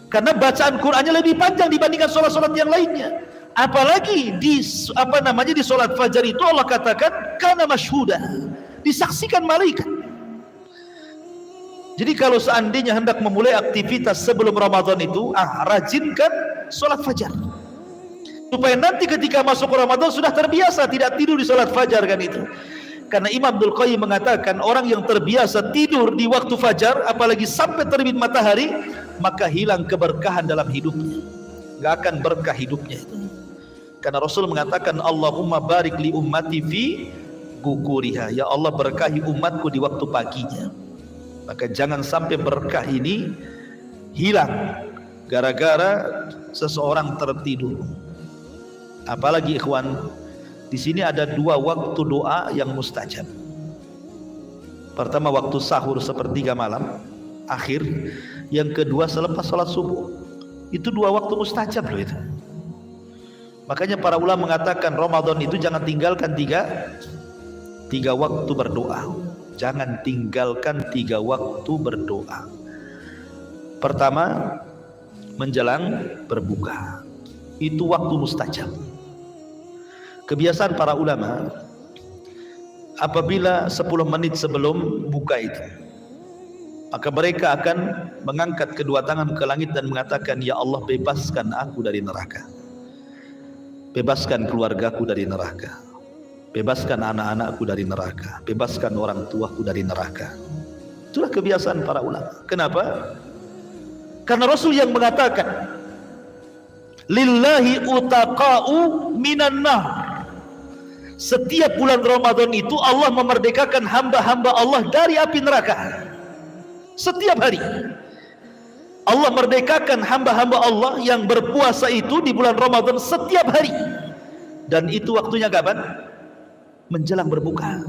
Karena bacaan Qur'annya lebih panjang dibandingkan solat-solat yang lainnya. Apalagi di solat fajar itu Allah katakan kana masyhuda, disaksikan malaikat. Jadi kalau seandainya hendak memulai aktivitas sebelum Ramadan itu, rajinkan solat fajar, supaya nanti ketika masuk Ramadan sudah terbiasa tidak tidur di solat fajar kan itu. Karena Imam Abdul Qayyim mengatakan orang yang terbiasa tidur di waktu fajar, apalagi sampai terbit matahari, maka hilang keberkahan dalam hidupnya, gak akan berkah hidupnya itu. Karena Rasul mengatakan Allahumma barik li ummati fi bukuriha, ya Allah berkahi umatku di waktu paginya. Maka jangan sampai berkah ini hilang gara-gara seseorang tertidur. Apalagi ikhwan, di sini ada 2 waktu doa yang mustajab. Pertama waktu sahur sepertiga malam akhir, yang kedua selepas salat subuh. Itu 2 waktu mustajab loh itu. Makanya para ulama mengatakan Ramadan itu jangan tinggalkan tiga waktu berdoa. Jangan tinggalkan 3 waktu berdoa. Pertama, menjelang berbuka. Itu waktu mustajab. Kebiasaan para ulama, apabila 10 menit sebelum buka itu, maka mereka akan mengangkat kedua tangan ke langit dan mengatakan, ya Allah, bebaskan aku dari neraka, bebaskan keluargaku dari neraka, bebaskan anak-anakku dari neraka, bebaskan orang tuaku dari neraka. Itulah kebiasaan para ulama. Kenapa? Karena Rasul yang mengatakan, lillahi utaqa'u minan nar. Setiap bulan Ramadan itu Allah memerdekakan hamba-hamba Allah dari api neraka. Setiap hari Allah merdekakan hamba-hamba Allah yang berpuasa itu di bulan Ramadan setiap hari. Dan itu waktunya kapan? Menjelang berbuka.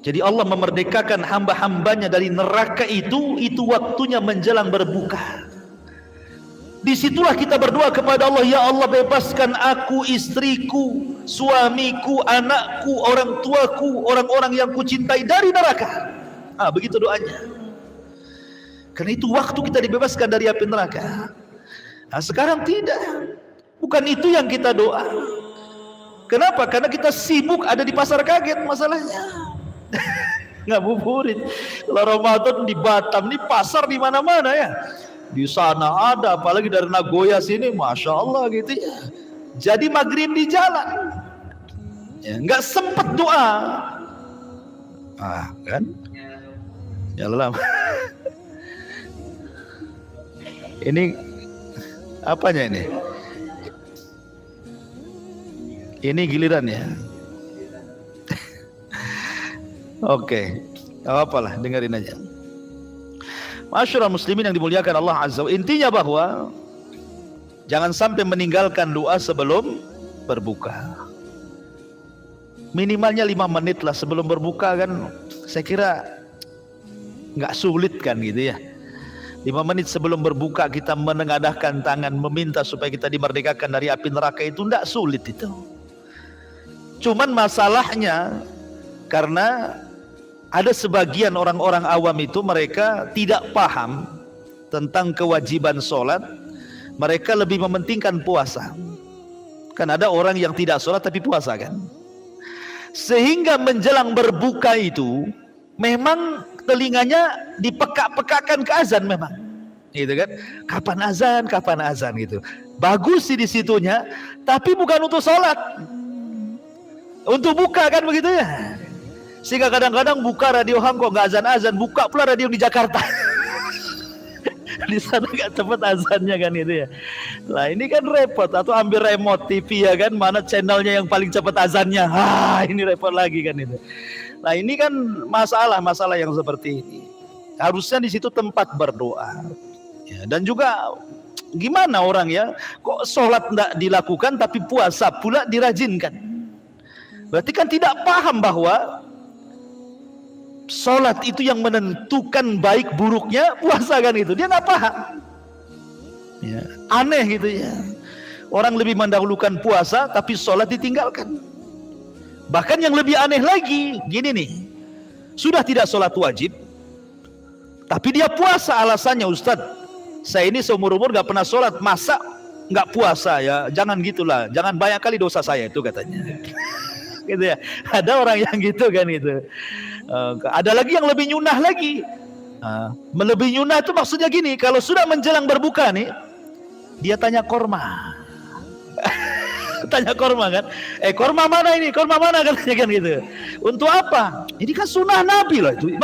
Jadi Allah memerdekakan hamba-hambanya dari neraka itu waktunya menjelang berbuka. Disitulah kita berdoa kepada Allah, ya Allah, bebaskan aku, istriku, suamiku, anakku, orang tuaku, orang-orang yang kucintai dari neraka. Begitu doanya. Karena itu waktu kita dibebaskan dari api neraka. Sekarang tidak. Bukan itu yang kita doa. Kenapa? Karena kita sibuk ada di pasar kaget masalahnya. Ngabuburit. Kalau Ramadan di Batam nih pasar di mana-mana ya. Di sana ada, apalagi dari Nagoya sini, masya Allah gitu ya. Jadi maghrib di jalan, ya, nggak sempet doa. Kan? Ya Allah. Ini apanya ini? Ini giliran ya. Oke, apalah, dengerin aja. Masyaallah muslimin yang dimuliakan Allah Azza wa Jalla. Intinya bahwa jangan sampai meninggalkan doa sebelum berbuka. Minimalnya 5 menit lah sebelum berbuka, kan saya kira nggak sulit kan gitu ya. 5 menit sebelum berbuka kita menengadahkan tangan meminta supaya kita dimerdekakan dari api neraka, itu nggak sulit itu. Cuman masalahnya karena ada sebagian orang-orang awam itu mereka tidak paham tentang kewajiban sholat. Mereka lebih mementingkan puasa. Kan ada orang yang tidak sholat tapi puasa kan. Sehingga menjelang berbuka itu memang telinganya dipekak-pekakan ke azan memang. Gitu kan. Kapan azan gitu. Bagus sih di situnya, tapi bukan untuk sholat. Untuk buka kan begitu ya. Sehingga kadang-kadang buka radio Hang kok nggak azan-azan, buka pula radio di Jakarta. Di sana nggak cepet azannya kan itu ya. Lah ini kan repot. Atau ambil remote TV ya kan, mana channelnya yang paling cepet azannya. Ini repot lagi kan itu. Nah ini kan masalah yang seperti ini. Harusnya di situ tempat berdoa. Ya, dan juga gimana orang ya, kok sholat nggak dilakukan tapi puasa pula dirajinkan. Berarti kan tidak paham bahwa sholat itu yang menentukan baik buruknya puasa kan itu. Dia nggak paham ya, aneh gitu ya. Orang lebih mendahulukan puasa tapi sholat ditinggalkan. Bahkan yang lebih aneh lagi gini nih, sudah tidak sholat wajib tapi dia puasa. Alasannya, Ustadz, saya ini seumur umur gak pernah sholat, masa gak puasa ya? Jangan gitulah, jangan banyak kali dosa saya itu katanya. Gitu ya. Ada orang yang gitu kan itu. Ada lagi yang lebih nyunah lagi. Lebih nyunah itu maksudnya gini, kalau sudah menjelang berbuka nih, dia tanya korma. Tanya korma kan, korma mana ini, korma mana kan gitu. Untuk apa? Ini kan sunnah Nabi loh itu.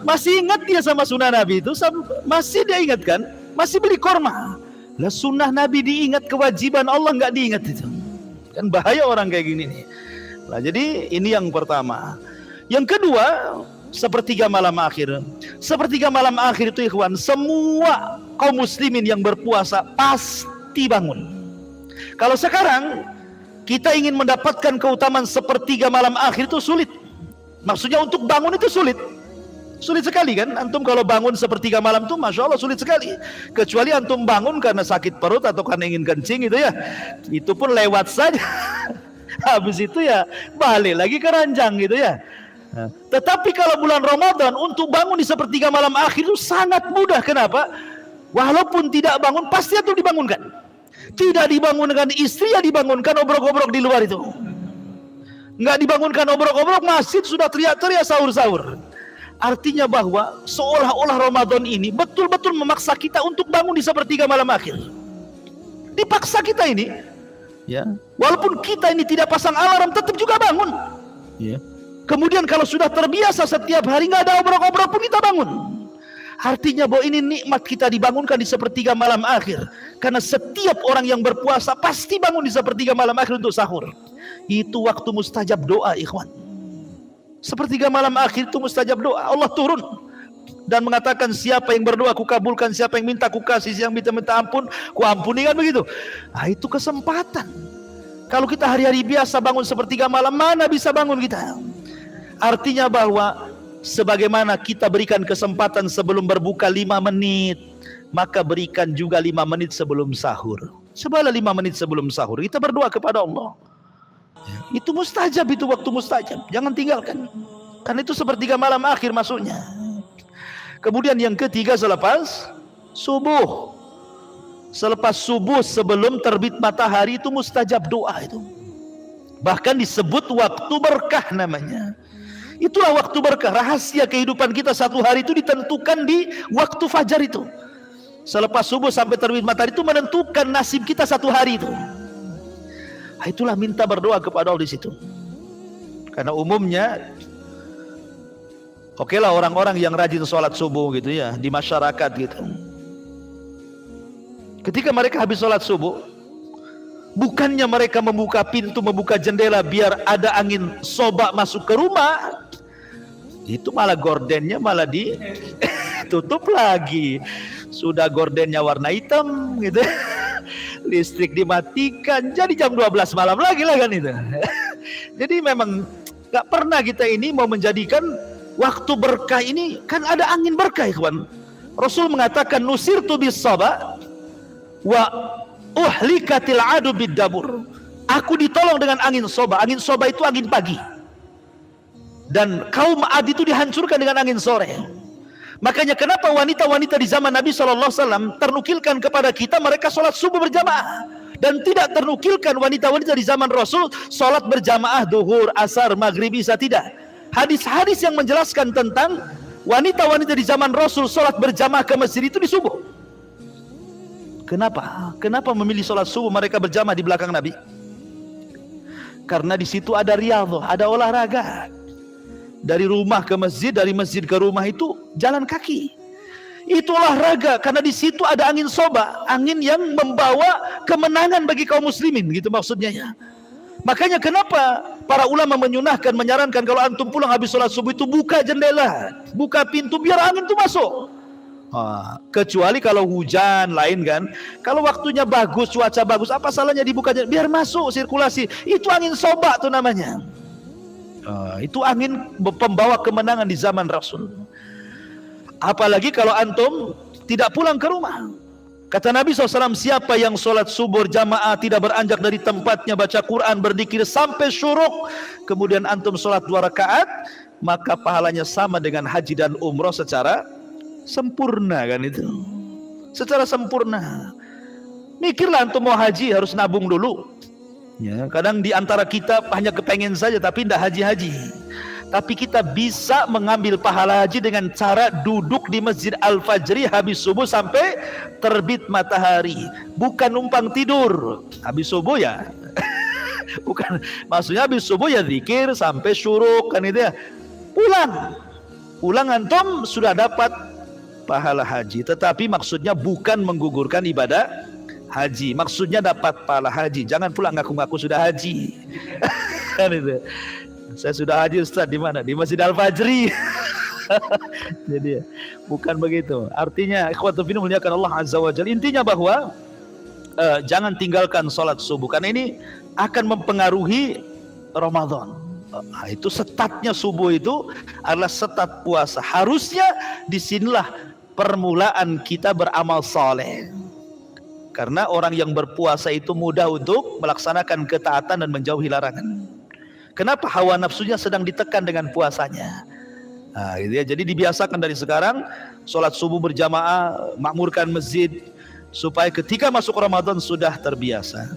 Masih ingat dia sama sunnah Nabi itu, masih dia ingat kan, masih beli korma. Lah sunnah Nabi diingat, kewajiban Allah nggak diingat itu. Kan bahaya orang kayak gini nih. Nah, jadi ini yang pertama. Yang kedua, sepertiga malam akhir. Sepertiga malam akhir itu ikhwan, semua kaum muslimin yang berpuasa pasti bangun. Kalau sekarang kita ingin mendapatkan keutamaan sepertiga malam akhir itu sulit. Maksudnya untuk bangun itu sulit. Sulit sekali kan. Antum kalau bangun sepertiga malam itu Masya Allah sulit sekali. Kecuali antum bangun karena sakit perut atau karena ingin kencing gitu ya. Itu pun lewat saja. Habis itu ya balik lagi ke ranjang gitu ya. Tetapi kalau bulan Ramadan untuk bangun di sepertiga malam akhir itu sangat mudah. Kenapa? Walaupun tidak bangun pasti itu dibangunkan. Tidak dibangunkan istri, ya dibangunkan obrok-obrok di luar itu. Nggak dibangunkan obrok-obrok, masjid sudah teriak-teriak sahur-sahur. Artinya bahwa seolah-olah Ramadan ini betul-betul memaksa kita untuk bangun di sepertiga malam akhir. Dipaksa kita ini, ya. Walaupun kita ini tidak pasang alarm, tetap juga bangun. Ya. Kemudian kalau sudah terbiasa setiap hari nggak ada obrok-obrok pun kita bangun. Artinya bahwa ini nikmat kita dibangunkan di sepertiga malam akhir. Karena setiap orang yang berpuasa pasti bangun di sepertiga malam akhir untuk sahur. Itu waktu mustajab doa, ikhwan. Sepertiga malam akhir itu mustajab doa. Allah turun dan mengatakan, siapa yang berdoa ku kabulkan, siapa yang minta ku kasih, siapa yang minta ampun ku ampuni, kan begitu. Nah, itu kesempatan. Kalau kita hari-hari biasa bangun sepertiga malam, mana bisa bangun kita? Artinya bahwa sebagaimana kita berikan kesempatan sebelum berbuka 5 menit, maka berikan juga 5 menit sebelum sahur. Cobalah 5 menit sebelum sahur kita berdoa kepada Allah. Itu mustajab, itu waktu mustajab. Jangan tinggalkan. Karena itu sepertiga malam akhir masuknya. Kemudian yang ketiga, selepas subuh. Selepas subuh sebelum terbit matahari itu mustajab doa itu. Bahkan disebut waktu berkah namanya. Itulah waktu berkah. Rahasia kehidupan kita satu hari itu ditentukan di waktu fajar itu. Selepas subuh sampai terbit matahari itu menentukan nasib kita satu hari itu. Itulah minta berdoa kepada Allah di situ. Karena umumnya, okelah orang-orang yang rajin sholat subuh gitu ya di masyarakat gitu. Ketika mereka habis sholat subuh, bukannya mereka membuka pintu, membuka jendela biar ada angin sobak masuk ke rumah, itu malah gordennya malah ditutup lagi. Sudah gordennya warna hitam gitu, listrik dimatikan, jadi jam 12 malam lagi lah kan itu. Jadi memang gak pernah kita ini mau menjadikan waktu berkah ini, kan ada angin berkah, ikhwan. Rasul mengatakan, nusirtu bis sabah wa uhlikatil adu bid dabur. Aku ditolong dengan angin soba. Angin soba itu angin pagi. Dan kaum Ad itu dihancurkan dengan angin sore. Makanya kenapa wanita-wanita di zaman Nabi SAW ternukilkan kepada kita mereka sholat subuh berjamaah. Dan tidak ternukilkan wanita-wanita di zaman Rasul sholat berjamaah duhur, asar, maghrib, isya, tidak. Hadis-hadis yang menjelaskan tentang wanita-wanita di zaman Rasul sholat berjamaah ke masjid itu di subuh. Kenapa? Kenapa memilih sholat subuh mereka berjamaah di belakang Nabi? Karena di situ ada riyadhah, ada olahraga. Dari rumah ke masjid, dari masjid ke rumah itu jalan kaki. Itu olahraga karena di situ ada angin soba, angin yang membawa kemenangan bagi kaum muslimin, gitu maksudnya ya. Makanya kenapa para ulama menyunahkan, menyarankan kalau antum pulang habis sholat subuh itu buka jendela, buka pintu biar angin itu masuk. Kecuali kalau hujan lain kan. Kalau waktunya bagus, cuaca bagus, apa salahnya dibuka jendela biar masuk sirkulasi. Itu angin soba tuh namanya. Itu angin pembawa kemenangan di zaman Rasul. Apalagi kalau antum tidak pulang ke rumah. Kata Nabi SAW, siapa yang sholat subuh jamaah tidak beranjak dari tempatnya, baca Quran, berzikir sampai syuruk, kemudian antum sholat 2 rakaat, maka pahalanya sama dengan haji dan umroh secara sempurna, kan itu. Secara sempurna. Mikirlah antum mau haji harus nabung dulu. Ya, kadang di antara kita hanya kepengen saja tapi tidak haji-haji. Tapi kita bisa mengambil pahala haji dengan cara duduk di Masjid Al-Fajri habis subuh sampai terbit matahari. Bukan numpang tidur habis subuh ya. Bukan, maksudnya habis subuh ya zikir sampai syuruk, kan itu ya. Pulang antum sudah dapat pahala haji. Tetapi maksudnya bukan menggugurkan ibadah haji, maksudnya dapat pahala haji. Jangan pulang ngaku-ngaku sudah haji. Kan itu. Saya sudah haji Ustaz, di mana? Di Masjid Al-Fajri. Jadi bukan begitu. Artinya ikhwatul fillah muliakan Allah Azza wa Jalla. Intinya bahwa jangan tinggalkan sholat subuh karena ini akan mempengaruhi Ramadan. Itu setatnya subuh itu adalah setat puasa. Harusnya disinilah permulaan kita beramal soleh. Karena orang yang berpuasa itu mudah untuk melaksanakan ketaatan dan menjauhi larangan. Kenapa? Hawa nafsunya sedang ditekan dengan puasanya. Nah, gitu ya. Jadi dibiasakan dari sekarang sholat subuh berjamaah, makmurkan masjid, supaya ketika masuk Ramadan sudah terbiasa.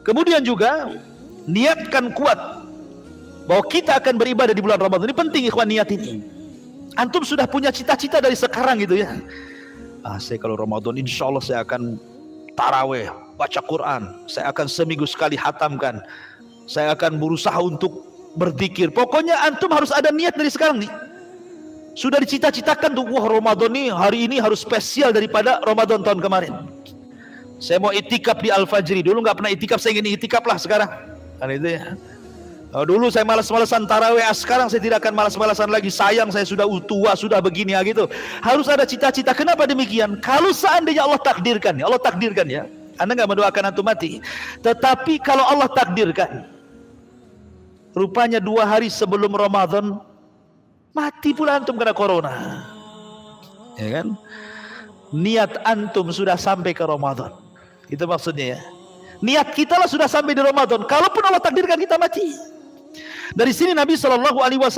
Kemudian juga niatkan kuat bahwa kita akan beribadah di bulan Ramadan. Ini penting ikhwan, niat ini. Antum sudah punya cita-cita dari sekarang gitu ya. Saya kalau Ramadan insya Allah saya akan taraweh, baca Quran, saya akan seminggu sekali hatamkan, saya akan berusaha untuk berzikir. Pokoknya antum harus ada niat dari sekarang nih. Sudah dicita-citakan tuh, wah Ramadan nih hari ini harus spesial daripada Ramadan tahun kemarin. Saya mau itikaf di Al-Fajri. Dulu nggak pernah itikaf, saya ingin itikaf lah sekarang. Kan itu ya. Dulu saya malas-malasan tarawih, sekarang saya tidak akan malas-malasan lagi. Sayang saya sudah tua, sudah begini ya gitu. Harus ada cita-cita. Kenapa demikian? Kalau seandainya Allah takdirkan ya. Anda nggak mendoakan antum mati. Tetapi kalau Allah takdirkan, rupanya 2 hari sebelum Ramadan mati pula antum karena corona. Ya kan? Niat antum sudah sampai ke Ramadan. Itu maksudnya ya. Niat kita lah sudah sampai di Ramadan. Kalaupun Allah takdirkan kita mati. Dari sini Nabi SAW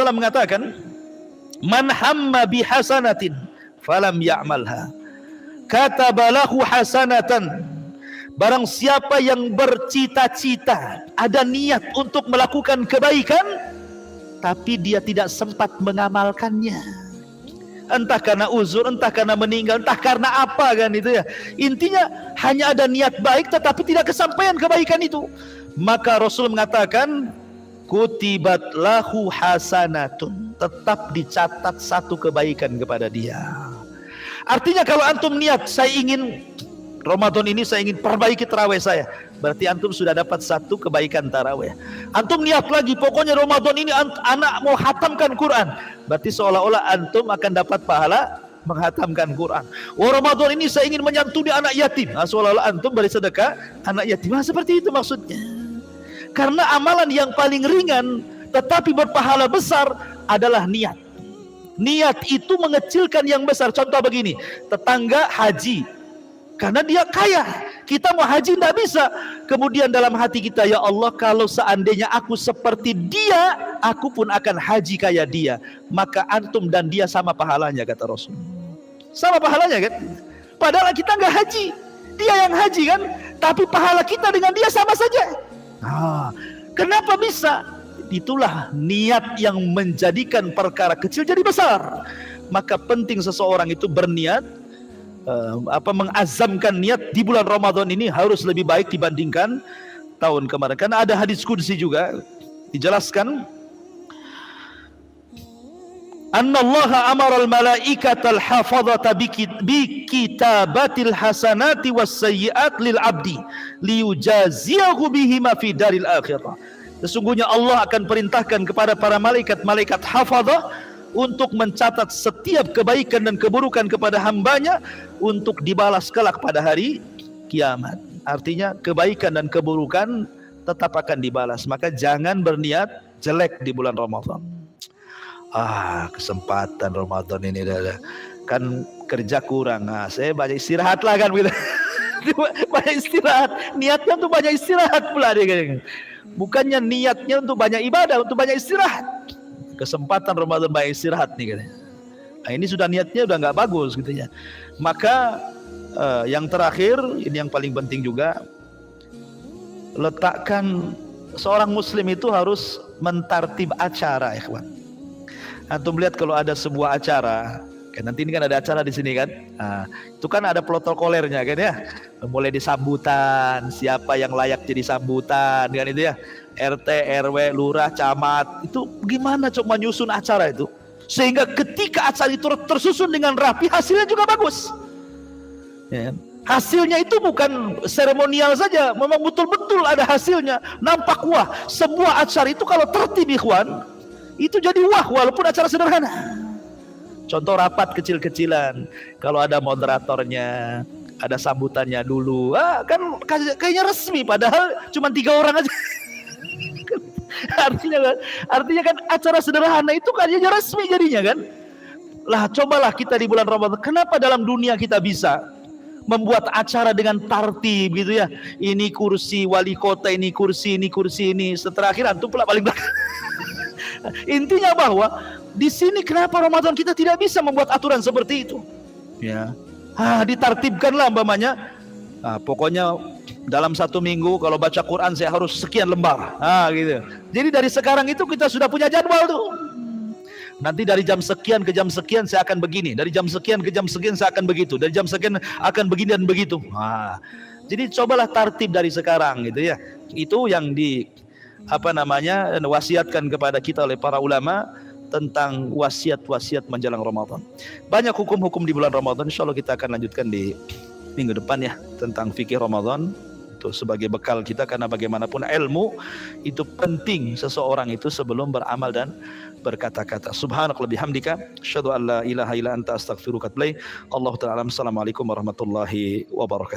mengatakan, man hamma bihasanatin falam ya'malha katabalahu hasanatan. Barang siapa yang bercita-cita, ada niat untuk melakukan kebaikan, tapi dia tidak sempat mengamalkannya, entah karena uzur, entah karena meninggal, entah karena apa kan itu ya. Intinya hanya ada niat baik tetapi tidak kesampaian kebaikan itu, maka Rasul mengatakan kutibat lahu hasanatun, tetap dicatat satu kebaikan kepada dia. Artinya kalau antum niat, saya ingin Ramadan ini saya ingin perbaiki tarawih saya, berarti antum sudah dapat satu kebaikan tarawih. Antum niat lagi, pokoknya Ramadan ini anak mau hatamkan Quran, berarti seolah-olah antum akan dapat pahala menghatamkan Quran. Ramadan ini saya ingin menyantuni anak yatim, seolah-olah antum beri sedekah anak yatim. Seperti itu maksudnya. Karena amalan yang paling ringan tetapi berpahala besar adalah niat. Niat itu mengecilkan yang besar. Contoh begini, tetangga haji karena dia kaya, kita mau haji tidak bisa. Kemudian dalam hati kita, ya Allah, kalau seandainya aku seperti dia, aku pun akan haji kayak dia. Maka antum dan dia sama pahalanya, kata Rasul. Sama pahalanya kan? Padahal kita nggak haji, dia yang haji kan? Tapi pahala kita dengan dia sama saja. Kenapa bisa? Itulah niat yang menjadikan perkara kecil jadi besar. Maka penting seseorang itu berniat, mengazamkan niat di bulan Ramadan ini harus lebih baik dibandingkan tahun kemarin. Karena ada hadis qudsi juga dijelaskan, annallaha amara al-malaikata al-hafadhata bi kitabatil hasanati was sayyi'at lil abdi liyujaziyahu bihima fi daril akhirah. Sesungguhnya Allah akan perintahkan kepada para malaikat hafadhah untuk mencatat setiap kebaikan dan keburukan kepada hambanya untuk dibalas kelak pada hari kiamat. Artinya kebaikan dan keburukan tetap akan dibalas. Maka jangan berniat jelek di bulan Ramadan. Kesempatan Ramadan ini kan kerja kurang, saya banyak istirahat lah kan gitu. Banyak istirahat, niatnya untuk banyak istirahat pula dia. Bukannya niatnya untuk banyak ibadah, untuk banyak istirahat. Kesempatan Ramadan banyak istirahat nih katanya. Ini sudah niatnya udah nggak bagus gitu ya. Maka yang terakhir, ini yang paling penting juga, letakkan seorang muslim itu harus mentartib acara, ikhwan. Antum lihat kalau ada sebuah acara, kan nanti ini kan ada acara di sini kan, itu kan ada protokolernya kan ya, mulai disambutan, siapa yang layak jadi sambutan kan itu ya, RT, RW, lurah, camat, itu gimana coba menyusun acara itu, sehingga ketika acara itu tersusun dengan rapi, hasilnya juga bagus. Ya. Hasilnya itu bukan seremonial saja, memang betul-betul ada hasilnya, nampak wah. Sebuah acara itu kalau tertib ikhwan, itu jadi wah walaupun acara sederhana. Contoh rapat kecil-kecilan, kalau ada moderatornya, ada sambutannya dulu, kan kayaknya resmi, padahal cuma 3 orang aja. artinya kan acara sederhana itu kayaknya resmi jadinya kan. Lah cobalah kita di bulan Ramadan, kenapa dalam dunia kita bisa membuat acara dengan tartib gitu ya. Ini kursi wali kota, ini kursi ini. Setelah akhir antum pula paling belakang. Intinya bahwa di sini kenapa Ramadan kita tidak bisa membuat aturan seperti itu? Ya, ditartibkanlah umpamanya. Pokoknya dalam 1 minggu kalau baca Quran saya harus sekian lembar. Gitu. Jadi dari sekarang itu kita sudah punya jadwal tuh. Nanti dari jam sekian ke jam sekian saya akan begini, dari jam sekian ke jam sekian saya akan begitu, dari jam sekian akan begini dan begitu. Jadi cobalah tartib dari sekarang gitu ya. Itu yang wasiatkan kepada kita oleh para ulama tentang wasiat-wasiat menjelang Ramadan. Banyak hukum-hukum di bulan Ramadan, insyaallah kita akan lanjutkan di minggu depan ya, tentang fikih Ramadan. Itu sebagai bekal kita, karena bagaimanapun ilmu itu penting seseorang itu sebelum beramal dan berkata-kata. Subhanakallahumma bihamdika asyhadu an la ilaha illa anta astaghfiruka wa atubu ilaik. Allahu ta'ala. Assalamualaikum warahmatullahi wabarakatuh.